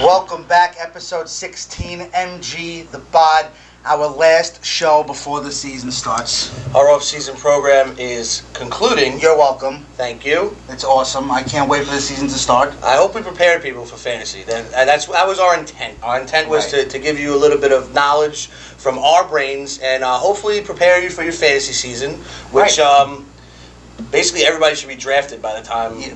Welcome back, episode 16, MG, the BOD, our last show before the season starts. Our off-season program is concluding. You're welcome. Thank you. It's awesome. I can't wait for the season to start. I hope we prepared people for fantasy. That was our intent. Our intent was Right. to give you a little bit of knowledge from our brains and hopefully prepare you for your fantasy season, which basically everybody should be drafted by the time. Week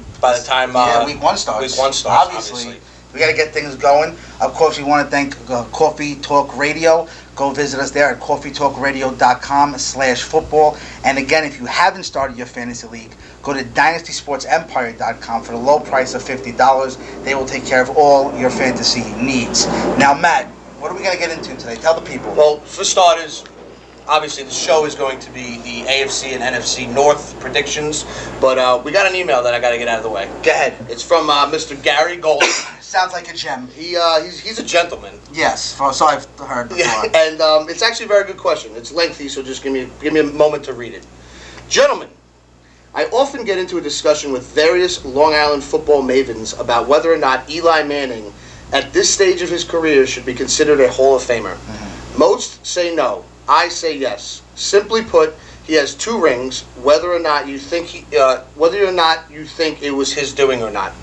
one starts. Week one starts. Obviously. We got to get things going. Of course, we want to thank Coffee Talk Radio. Go visit us there at coffeetalkradio.com/football. And again, if you haven't started your fantasy league, go to dynastysportsempire.com for the low price of $50. They will take care of all your fantasy needs. Now, Matt, what are we going to get into today? Tell the people. Well, for starters, obviously the show is going to be the AFC and NFC North predictions, but we got an email that I got to get out of the way. Go ahead. It's from Mr. Gary Gold. Sounds like a gem. He's a gentleman. Yes, so I've heard before. Yeah, and it's actually a very good question. It's lengthy, so just give me a moment to read it. Gentlemen, I often get into a discussion with various Long Island football mavens about whether or not Eli Manning, at this stage of his career, should be considered a Hall of Famer. Mm-hmm. Most say no. I say yes. Simply put, he has 2 rings. Whether or not you think it was his doing or not.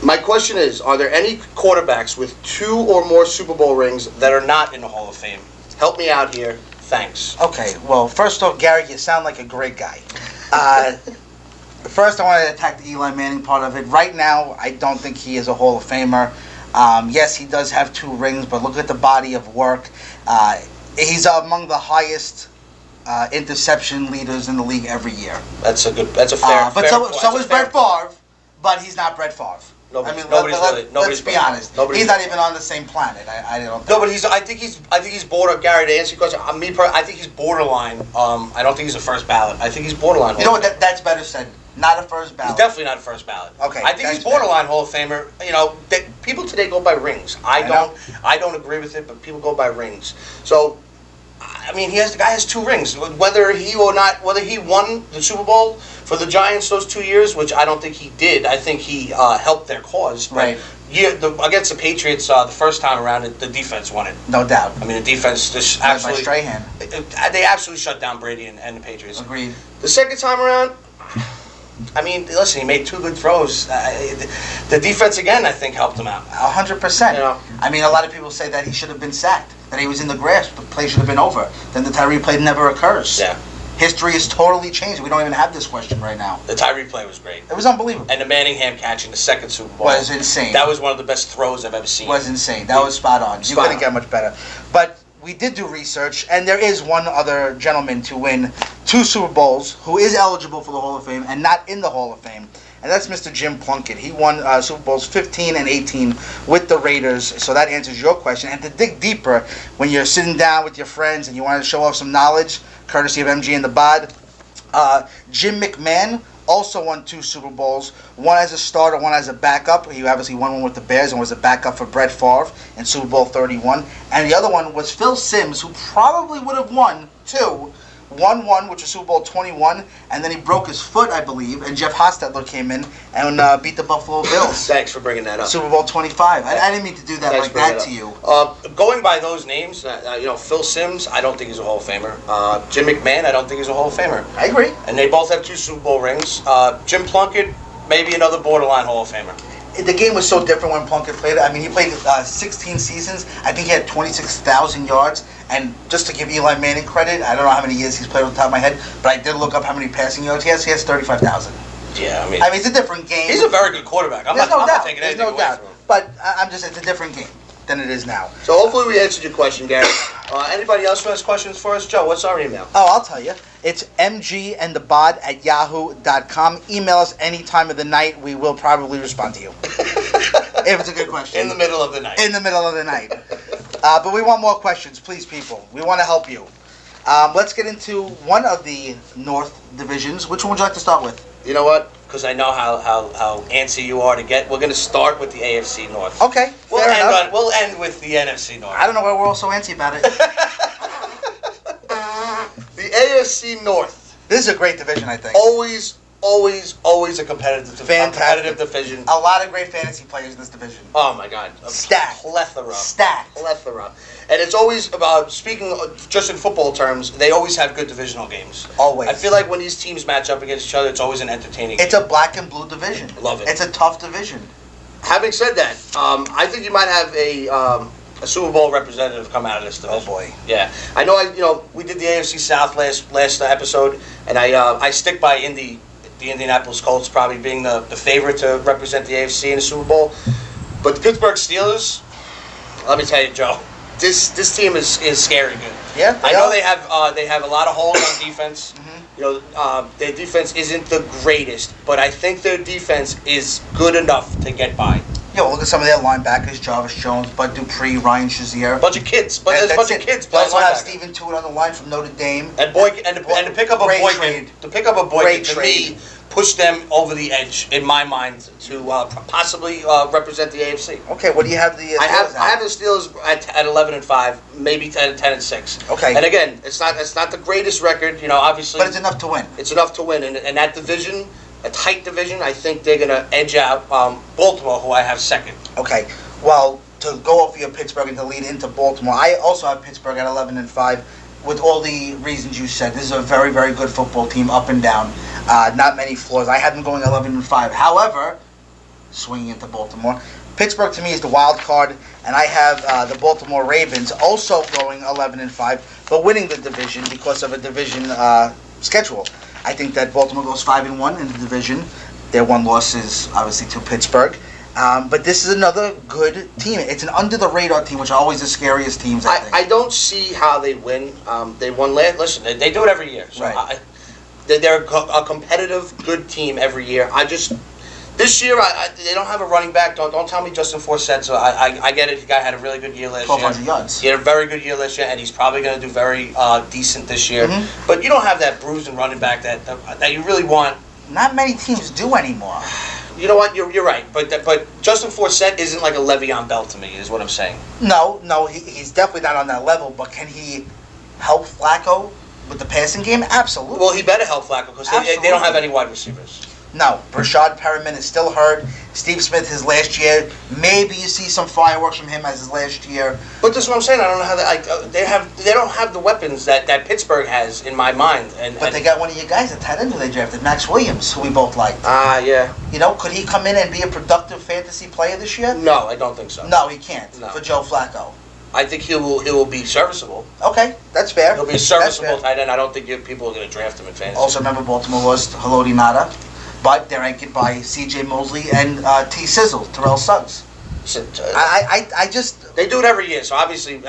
My question is, are there any quarterbacks with 2 or more Super Bowl rings that are not in the Hall of Fame? Help me out here. Thanks. Okay, well, first off, Gary, you sound like a great guy. First, I want to attack the Eli Manning part of it. Right now, I don't think he is a Hall of Famer. Yes, he does have 2 rings, but look at the body of work. He's among the highest interception leaders in the league every year. That's a fair But fair so is Brett Favre, but he's not Brett Favre. Let's be honest. He's not even on the same planet. I don't think. No, but I think he's borderline. Gary, to answer your question, I think he's borderline. I don't think he's a first ballot. I think he's borderline. You know what? That's better said. Not a first ballot. He's definitely not a first ballot. Okay. I think he's borderline Hall of Famer. You know, people today go by rings. I don't agree with it, but people go by rings. So, I mean, the guy has 2 rings. Whether he won the Super Bowl for the Giants those 2 years, which I don't think he did. I think he helped their cause. But right. Against the Patriots, the first time around, the defense won it. No doubt. I mean, the defense just absolutely. Strahan. They absolutely shut down Brady and the Patriots. Agreed. The second time around, I mean, listen, he made 2 good throws. The defense, again, I think, helped him out. 100%. You know? I mean, a lot of people say that he should have been sacked, that he was in the grass, the play should have been over. Then the Tyree play never occurs. Yeah. History is totally changed. We don't even have this question right now. The Tyree play was great. It was unbelievable. And the Manningham catch in the second Super Bowl was insane. That was one of the best throws I've ever seen. Was insane. That was spot on. You couldn't get much better. But we did do research, and there is one other gentleman to win 2 Super Bowls who is eligible for the Hall of Fame and not in the Hall of Fame, and that's Mr. Jim Plunkett. He won Super Bowls 15 and 18 with the Raiders, so that answers your question. And to dig deeper, when you're sitting down with your friends and you want to show off some knowledge, courtesy of MG and the BOD, Jim McMahon also won 2 Super Bowls, one as a starter, one as a backup. He obviously won one with the Bears and was a backup for Brett Favre in Super Bowl 31. And the other one was Phil Simms, who probably would have won 2. Won one, which was Super Bowl 21, and then he broke his foot, I believe, and Jeff Hostetler came in and beat the Buffalo Bills. Thanks for bringing that up. Super Bowl 25. I didn't mean to do that like that to you. Going by those names, Phil Simms, I don't think he's a Hall of Famer. Jim McMahon, I don't think he's a Hall of Famer. I agree. And they both have 2 Super Bowl rings. Jim Plunkett, maybe another borderline Hall of Famer. The game was so different when Plunkett played it. I mean, he played 16 seasons. I think he had 26,000 yards. And just to give Eli Manning credit, I don't know how many years he's played off the top of my head, but I did look up how many passing yards he has. He has 35,000. Yeah, I mean, it's a different game. He's a very good quarterback. I'm not taking anything away from him. But it's a different game than it is now. So hopefully we answered your question, Gary. Anybody else who has questions for us? Joe, what's our email? Oh, I'll tell you. It's mgandthebod@yahoo.com. Email us any time of the night. We will probably respond to you. If it's a good question. In the middle of the night. In the middle of the night. But we want more questions, please, people. We want to help you. Let's get into one of the North divisions. Which one would you like to start with? You know what? Because I know how antsy you are to get. We're going to start with the AFC North. Okay, fair enough. We'll end with the NFC North. I don't know why we're all so antsy about it. The AFC North. This is a great division, I think. Always a competitive division. A lot of great fantasy players in this division. Oh my God. Stacked. Plethora. And it's always about, speaking just in football terms, they always have good divisional games. Always. I feel like when these teams match up against each other, it's always an entertaining It's game. a black and blue division. Love it. It's a tough division. Having said that, I think you might have a Super Bowl representative come out of this division. Oh boy. Yeah. I know we did the AFC South last episode, and I stick by the Indianapolis Colts probably being the favorite to represent the AFC in the Super Bowl. But the Pittsburgh Steelers, let me tell you, Joe, this team is scary good. Yeah. I know they have a lot of holes on defense. Mm-hmm. Their defense isn't the greatest, but I think their defense is good enough to get by. Yeah, well, look at some of their linebackers: Jarvis Jones, Bud Dupree, Ryan Shazier. Bunch of kids, there's a bunch of kids They playing also have linebacker. Stephen Tuitt on the line from Notre Dame. And to pick up a Boykin, to me, push them over the edge in my mind to possibly represent the AFC. Okay, what do you have the? I have the Steelers at 11-5, maybe 10-6. Okay. And again, it's not the greatest record, obviously. But it's enough to win. It's enough to win, and that division, a tight division, I think they're going to edge out Baltimore, who I have second. Okay, well, to go off your Pittsburgh and to lead into Baltimore, I also have Pittsburgh at 11-5. With all the reasons you said, this is a very, very good football team, up and down. Not many flaws. I had them going 11-5. However, swinging into Baltimore, Pittsburgh to me is the wild card, and I have the Baltimore Ravens also going 11-5, but winning the division because of a division schedule. I think that Baltimore goes 5-1 in the division. Their one loss is obviously to Pittsburgh. But this is another good team. It's an under-the-radar team, which are always the scariest teams, I think. I don't see how they win. They won last. Listen, they do it every year. So right. They're a competitive, good team every year. This year, they don't have a running back. Don't tell me Justin Forsett. So I get it. The guy had a really good year last year. 1,200 yards. He had a very good year last year, and he's probably going to do very decent this year. Mm-hmm. But you don't have that bruising running back that you really want. Not many teams do anymore. You know what? You're right. But Justin Forsett isn't like a Le'Veon Bell to me, is what I'm saying. No, he's definitely not on that level. But can he help Flacco with the passing game? Absolutely. Well, he better help Flacco because they don't have any wide receivers. No, Brashad Perriman is still hurt. Steve Smith his last year. Maybe you see some fireworks from him as his last year. But that's what I'm saying. I don't know how they don't have the weapons that Pittsburgh has in my mind. But they got one of your guys at tight end who they drafted, Max Williams, who we both liked. Yeah. Could he come in and be a productive fantasy player this year? No, I don't think so. No, he can't. No. For Joe Flacco. I think he will be serviceable. Okay, that's fair. He'll be a serviceable tight end. I don't think people are going to draft him in fantasy. Also, remember Baltimore lost Haloti Ngata, but they're anchored by C.J. Mosley and T. Sizzle, Terrell Suggs. I just they do it every year. So obviously,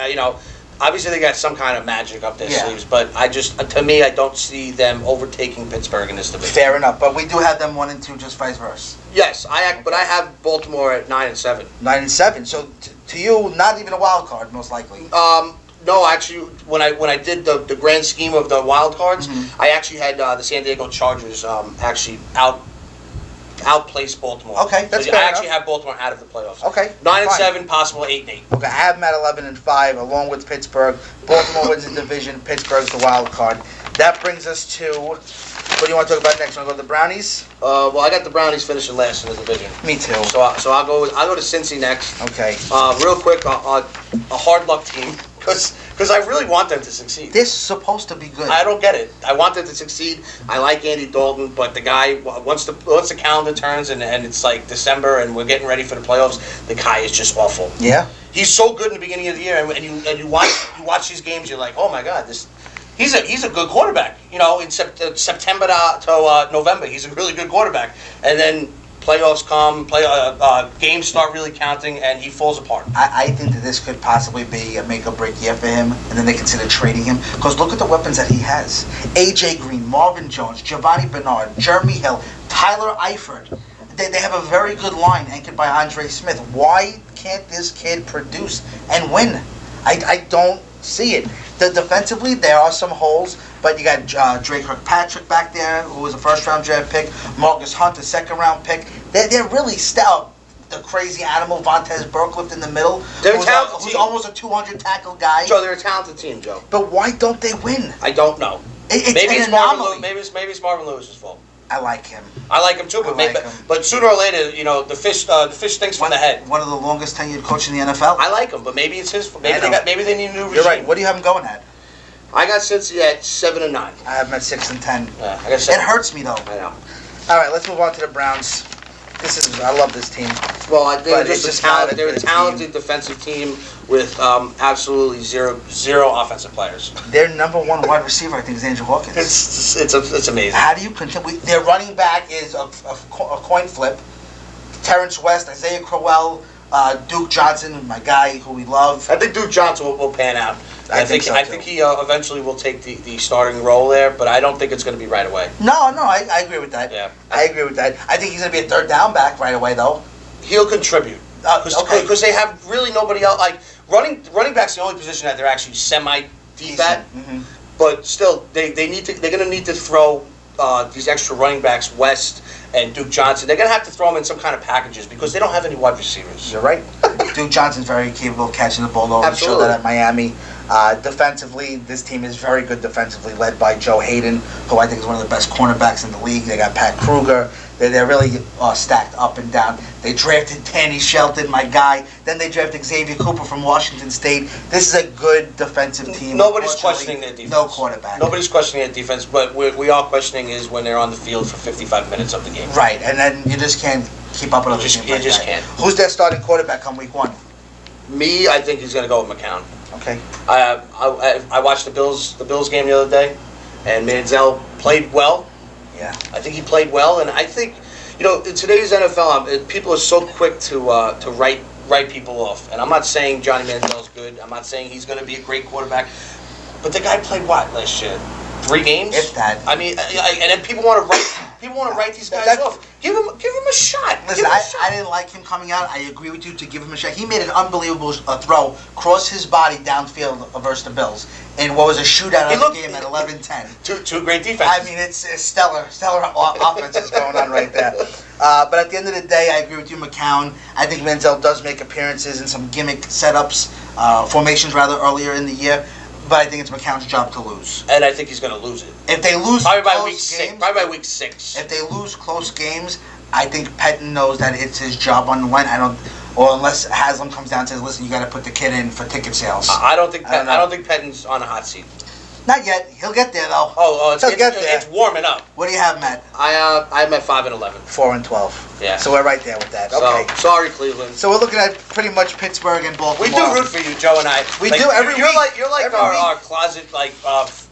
obviously they got some kind of magic up their sleeves. But to me, I don't see them overtaking Pittsburgh in this division. Fair enough, but we do have them 1 and 2, just vice versa. Yes, but I have Baltimore at 9-7. 9-7. So to you, not even a wild card, most likely. No, actually, when I did the grand scheme of the wild cards, I actually had the San Diego Chargers actually outplace Baltimore. Okay, that's fair I enough. actually have Baltimore out of the playoffs. Okay, 9-7, possible 8-8. Okay, I have them at 11-5, along with Pittsburgh. Baltimore wins the division. Pittsburgh's the wild card. That brings us to what do you want to talk about next? Want to go to the Brownies? Well, I got the Brownies finishing last in the division. Me too. So I'll go to Cincy next. Okay. Real quick, a hard luck team because I really want them to succeed. This is supposed to be good. I don't get it. I want them to succeed. I like Andy Dalton, but the guy once the calendar turns and it's like December and we're getting ready for the playoffs, the guy is just awful. Yeah. He's so good in the beginning of the year, and you watch these games, you're like, oh my God, he's a good quarterback. In September to November, he's a really good quarterback, and then playoffs come, games start really counting, and he falls apart. I think that this could possibly be a make or break year for him, and then they consider trading him. Because look at the weapons that he has: A.J. Green, Marvin Jones, Giovanni Bernard, Jeremy Hill, Tyler Eifert. They have a very good line anchored by Andre Smith. Why can't this kid produce and win? I don't see it. Defensively, there are some holes, but you got Drake Kirkpatrick back there, who was a first-round draft pick. Marcus Hunt, a second-round pick. They're really stout. The crazy animal, Vontez Burklift in the middle, who's almost a 200 tackle guy. Joe, they're a talented team, Joe. But why don't they win? I don't know. Maybe it's Marvin Lewis's fault. I like him. I like him too, but sooner or later, the fish stinks from the head. One of the longest tenured coaches in the NFL. I like him, but maybe it's his. Maybe they need a new regime. You're right. What do you have him going at? I got Cincy at 7-9. I have him at 6-10. Yeah, I got 7. It hurts me though. I know. All right, let's move on to the Browns. I love this team. Well, they're a talented defensive team with absolutely zero offensive players. Their number one wide receiver, I think, is Andrew Hawkins. It's amazing. How do you continue? Their running back is a coin flip. Terrence West, Isaiah Crowell, Duke Johnson, my guy who we love. I think Duke Johnson will pan out. I think he eventually will take the starting role there, but I don't think it's going to be right away. No, I agree with that. Yeah, I agree with that. I think he's going to be a third down back right away, though. He'll contribute because they have really nobody else. Like running back's the only position that they're actually semi deep at. Mm-hmm. But still, they're going to need to throw these extra running backs, West and Duke Johnson. They're going to have to throw them in some kind of packages because they don't have any wide receivers. You're right. Duke Johnson's very capable of catching the ball. He showed that at Miami. Defensively, this team is very good defensively, led by Joe Hayden, who I think is one of the best cornerbacks in the league. They got Pat Kruger. They're really stacked up and down. They drafted Danny Shelton, my guy. Then they drafted Xavier Cooper from Washington State. This is a good defensive team. Nobody's questioning their defense. No quarterback. Nobody's questioning their defense, but we are questioning is when they're on the field for 55 minutes of the game. Right, and then you just can't keep up with other teams like that. Can't. Who's their starting quarterback come week 1? Me, I think he's going to go with McCown. Okay. I watched the Bills game the other day, and Manziel played well. Yeah. I think he played well, and I think, in today's NFL, people are so quick to write people off. And I'm not saying Johnny Manziel's good. I'm not saying he's going to be a great quarterback. But the guy played what last year? 3 games? If that. I mean, and then people want to write these guys off. Give him a shot. Listen, I didn't like him coming out. I agree with you to give him a shot. He made an unbelievable throw, cross his body downfield versus the Bills, in what was a shootout of the game at 11-10. Two great defense. I mean, it's stellar offenses going on right there. But at the end of the day, I agree with you, McCown. I think Manziel does make appearances in some gimmick setups, formations rather, earlier in the year. But I think it's McCown's job to lose. And I think he's going to lose it. If they lose probably by week 6. If they lose close games, I think Pettin knows that it's his job on the line. Or unless Haslam comes down and says, "Listen, you got to put the kid in for ticket sales." I don't think Pettin's on a hot seat. Not yet. He'll get there though. He'll get there. It's warming up. What do you have, Matt? I'm at 5-11. 4-12. Yeah. So we're right there with that. Okay. So, sorry, Cleveland. So we're looking at pretty much Pittsburgh and Baltimore. We do root for you, Joe and I. We do every week. You're like our closet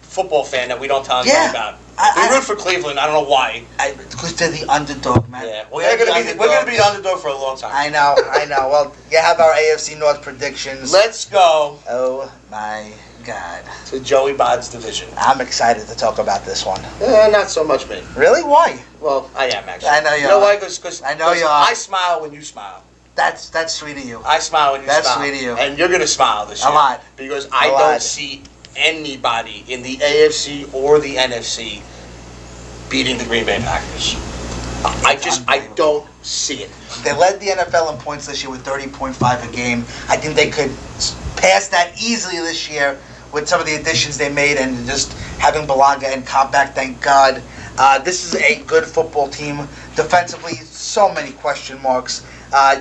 football fan that we don't tell anybody about. We root for Cleveland. I don't know why. Because they're the underdog, man. Yeah. Well, we're gonna be the underdog for a long time. I know. Well, you have our AFC North predictions. Let's go. Oh my God. To Joey Bod's division. I'm excited to talk about this one. Not so much me. Really? Why? Well, I am actually. I know you are. You know why? Because I know you are. I smile when you smile. That's sweet of you. I smile when you smile. That's sweet of you. And you're gonna smile this year. A lot. Because I don't see anybody in the AFC or the NFC beating the Green Bay Packers. I don't see it. They led the NFL in points this year with 30.5 a game. I think they could pass that easily this year with some of the additions they made and just having Balaga and Cobb back, thank God. This is a good football team. Defensively, so many question marks.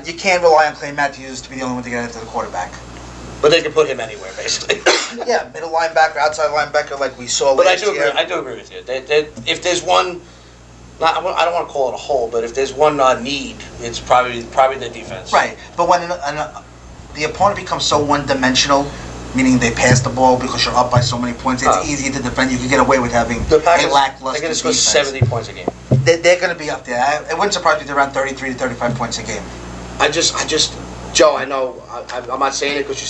You can't rely on Clay Matthews to be the only one to get into the quarterback. But they can put him anywhere, basically. Yeah, middle linebacker, outside linebacker, like we saw last year. But I do agree with you. If there's one, I don't want to call it a hole, but if there's one need, it's probably the defense. Right, but when the opponent becomes so one-dimensional, meaning they pass the ball because you're up by so many points, it's easy to defend. You can get away with having a lackluster defense. They're going to score 70 points a game. They're going to be up there. It wouldn't surprise me if they're around 33 to 35 points a game. I just, Joe, I know, I'm not saying it because you're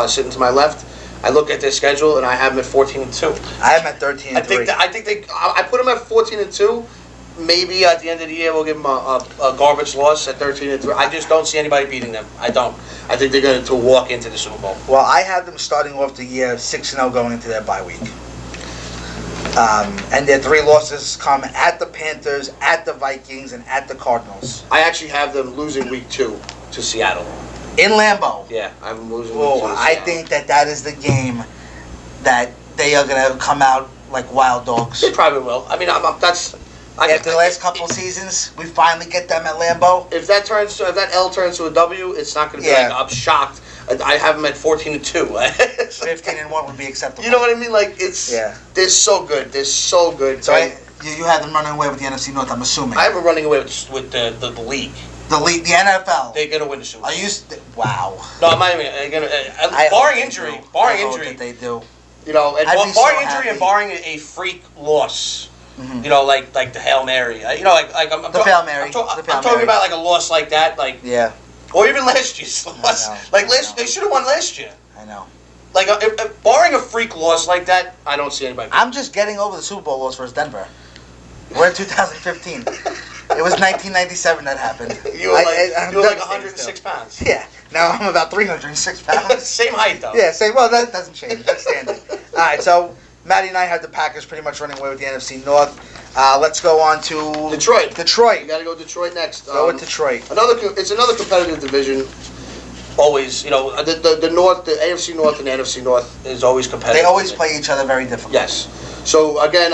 sitting to my left. I look at their schedule and I have them at 14-2. I have them at 13-3. I think I put them at 14-2 maybe at the end of the year we'll give them a garbage loss at 13-3. I just don't see anybody beating them. I don't. I think they're going to walk into the Super Bowl. Well, I have them starting off the year 6-0 going into their bye week. And their 3 losses come at the Panthers, at the Vikings, and at the Cardinals. I actually have them losing week 2 to Seattle. In Lambeau. Yeah, I'm losing week 2 to Seattle. I think that is the game that they are going to come out like wild dogs. They probably will. I mean, After the last couple seasons, we finally get them at Lambeau. If that L turns to a W, it's not going to be like I'm shocked. I have them at 14-2. 15-1 would be acceptable. You know what I mean? Like they're so good. They're so good. So you have them running away with the NFC North. I'm assuming. I have them running away with the league. The league, the NFL. They're gonna win the Super Bowl. Wow. No, I'm not even. Barring injury, that they do. You know, and barring injury and barring a freak loss. Mm-hmm. You know, like the Hail Mary. You know, like I'm Hail Mary. I'm talking about like a loss like that, like or even last year's loss. They should have won last year. I know. Like barring a freak loss like that, I don't see anybody. I'm just getting over the Super Bowl loss versus Denver. We're in 2015. It was 1997 that happened. You were like 106 pounds. Yeah. Now I'm about 306 pounds. Same height though. Yeah. Same. Well, that doesn't change. That's standard. All right. So Maddie and I had the Packers pretty much running away with the NFC North. Let's go on to Detroit. You got to go Detroit next. Go with Detroit. It's another competitive division. Always, you know, the North, the AFC North and the NFC North is always competitive. They always play each other very difficult. Yes. So again,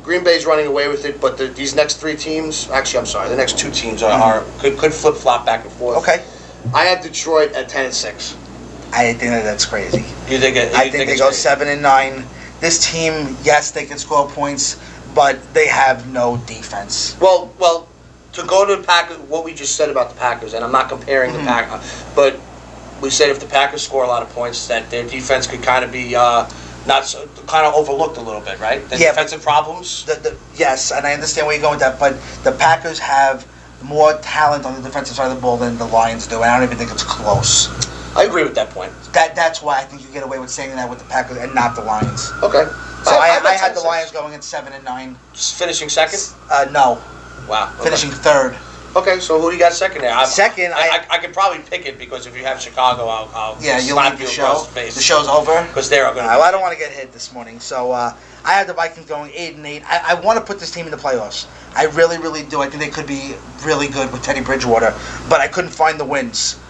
Green Bay's running away with it, but these next 3 teams, actually, I'm sorry, the next 2 teams could flip flop back and forth. Okay. I have Detroit at 10-6. I think that's crazy. You think I think they go 7-9. This team, yes, they can score points, but they have no defense. Well, to go to the Packers, what we just said about the Packers, and I'm not comparing the Packers, but we said if the Packers score a lot of points, that their defense could kind of be kind of overlooked a little bit, right? The defensive problems. Yes, and I understand where you're going with that, but the Packers have more talent on the defensive side of the ball than the Lions do, and I don't even think it's close. I agree with that point. That's why I think you get away with saying that with the Packers and not the Lions. Okay. So I had the Lions going at 7-9. Finishing second? No. Wow. Okay. Finishing third. Okay, so who do you got second there? Second, I could probably pick it because if you have Chicago, I'll you'll slap leave you the show. across the face. The show's over. Because they're going to. I don't want to get hit this morning, so I had the Vikings going 8-8. I want to put this team in the playoffs. I really, really do. I think they could be really good with Teddy Bridgewater, but I couldn't find the wins.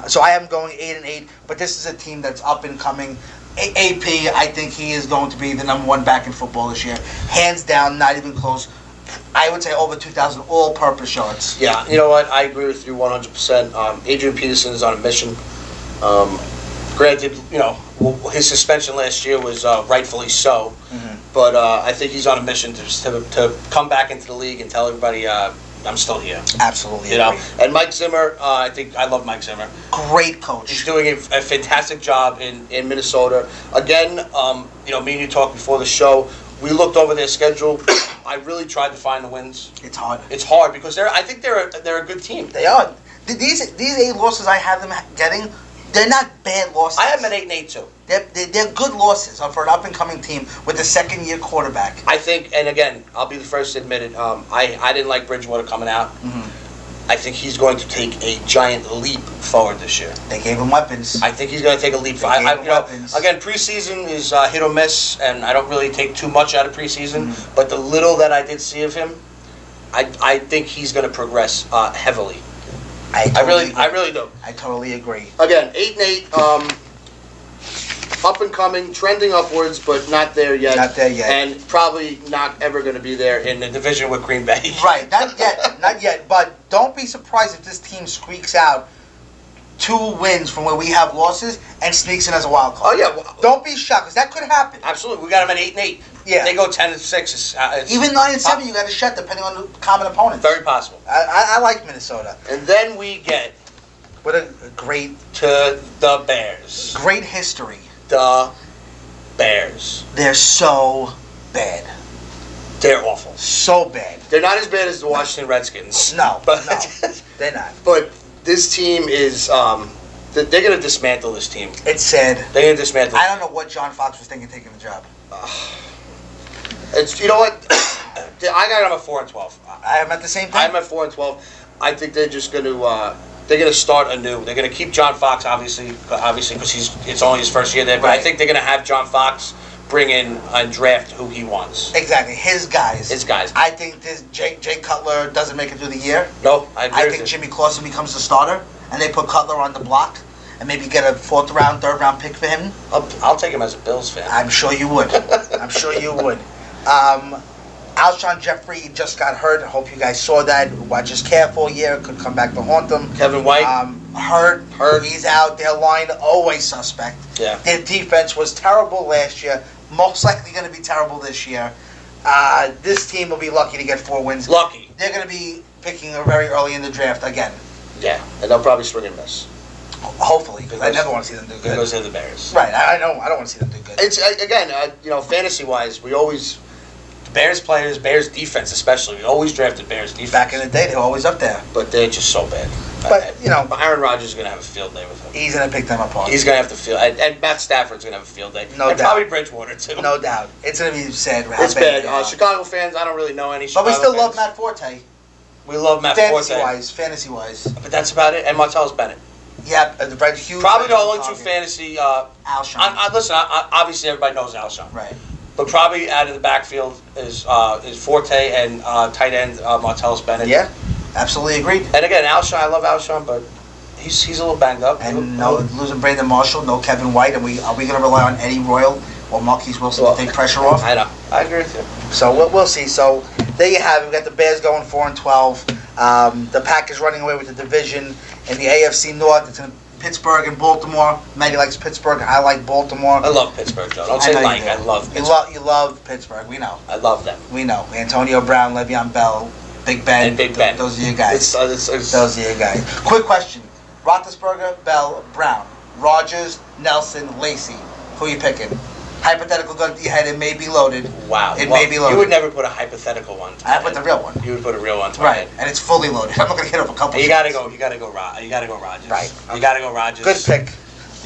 So I am going 8-8. But this is a team that's up and coming. AP, I think he is going to be the number 1 back in football this year, hands down, not even close. I would say over 2,000 all-purpose yards. Yeah, you know what? I agree with you 100%. Adrian Peterson is on a mission. Granted, you know, his suspension last year was rightfully so, but I think he's on a mission to come back into the league and tell everybody I'm still here. Absolutely. You know, and Mike Zimmer, I love Mike Zimmer. Great coach. He's doing a fantastic job in Minnesota. Again, you know, me and you talked before the show. We looked over their schedule. I really tried to find the wins. It's hard. It's hard because I think they're a good team. They are. These 8 losses I have them getting, they're not bad losses. I have them at 8-8 too. They're good losses for an up and coming team with a second-year quarterback. I think, and again, I'll be the first to admit it. I didn't like Bridgewater coming out. I think he's going to take a giant leap forward this year. They gave him weapons. I think he's going to take a leap forward. Again, preseason is hit or miss, and I don't really take too much out of preseason. But the little that I did see of him, I think he's going to progress heavily. I really do. I totally agree. Again, 8-8. Up and coming, trending upwards, but not there yet. Not there yet. And probably not ever going to be there in the division with Green Bay. Right, not yet, not yet. But don't be surprised if this team squeaks out 2 wins from where we have losses and sneaks in as a wild card. Oh yeah, well, don't be shocked because that could happen. Absolutely, we got them at 8-8. Yeah, they go 10-6. Even 9-7, you got a shot depending on the common opponents. Very possible. I like Minnesota. And then we get what a great to the Bears. Great history. The Bears. They're so bad. They're awful. So bad. They're not as bad as the Washington Redskins. No, they're not. But this team is, they're going to dismantle this team. It's sad. They're going to dismantle. I don't know what John Fox was thinking taking the job. You know what? I got them at 4-12. I am at the same thing. I'm at 4-12. I think they're just going to they're going to start anew. They're going to keep John Fox obviously because it's only his first year there. But Right. I think they're going to have John Fox bring in and draft who he wants. Exactly, his guys. His guys. I think this Jay Cutler doesn't make it through the year. No, I agree I with think you. Jimmy Clausen becomes the starter, and they put Cutler on the block, and maybe get a 4th round, 3rd round pick for him. I'll take him as a Bills fan. I'm sure you would. I'm sure you would. Alshon Jeffrey just got hurt. I hope you guys saw that. Watch his calf all year. Could come back to haunt them. Kevin White. Hurt. He's out. Their line always suspect. Yeah. Their defense was terrible last year. Most likely going to be terrible this year. This team will be lucky to get 4 wins. Lucky. They're going to be picking very early in the draft again. Yeah, and they'll probably swing and miss. Hopefully, because I never want to see them do good. Because they're the Bears. Right. I know. I don't want to see them do good. It's again, fantasy-wise, we always Bears players, Bears defense especially. We always drafted Bears defense. Back in the day, they were always up there. But they're just so bad. But, Aaron Rodgers is going to have a field day with him. He's going to pick them apart. He's going to have to feel, and Matt Stafford's going to have a field day. No and doubt. Probably Bridgewater too. No doubt. It's going to be sad. It's bad. Chicago fans, I don't really know any Chicago But we still fans. love Matt Forte. We love Matt Forte. Fantasy-wise. But that's about it. And Martellus Bennett. Yep, the Brett Hughes. Probably the only two fantasy. Alshon. Listen, obviously everybody knows Alshon. Right. But probably out of the backfield is Forte and tight end Martellus Bennett. Yeah, absolutely agreed. And again, Alshon, I love Alshon, but he's a little banged up. And losing Brandon Marshall, no Kevin White, and are we going to rely on Eddie Royal or Marquise Wilson to take pressure off? I know. I agree with you. So we'll see. So there you have it. We got the Bears going 4-12. The Packers running away with the division in the AFC North. It's in Pittsburgh and Baltimore. Maggie likes Pittsburgh. I like Baltimore. I love Pittsburgh, Joe. Don't say like. I love Pittsburgh. You love Pittsburgh. We know. I love them. We know. Antonio Brown, Le'Veon Bell, Big Ben. And Big Ben. Those are your guys. It's Those are your guys. Quick question. Roethlisberger, Bell, Brown, Rodgers, Nelson, Lacey. Who are you picking? Hypothetical gun to your head. It may be loaded. Wow. It may be loaded. You would never put a hypothetical one. I put the real one. You would put a real one. Right. And it's fully loaded. I'm not going to hit up a couple. You got to go. You got to go Rodgers. Right. You got to go Rodgers. Good pick.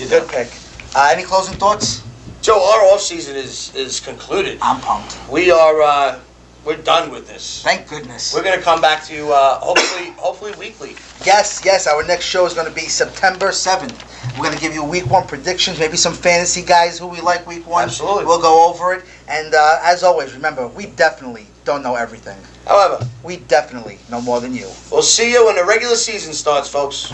Good pick. Any closing thoughts? Joe, our off season is concluded. I'm pumped. We are we're done with this. Thank goodness. We're gonna come back to you hopefully weekly. Yes. Our next show is going to be September 7th. We're going to give you week 1 predictions, maybe some fantasy guys who we like week 1. Absolutely. We'll go over it. And as always, remember, we definitely don't know everything. However, we definitely know more than you. We'll see you when the regular season starts, folks.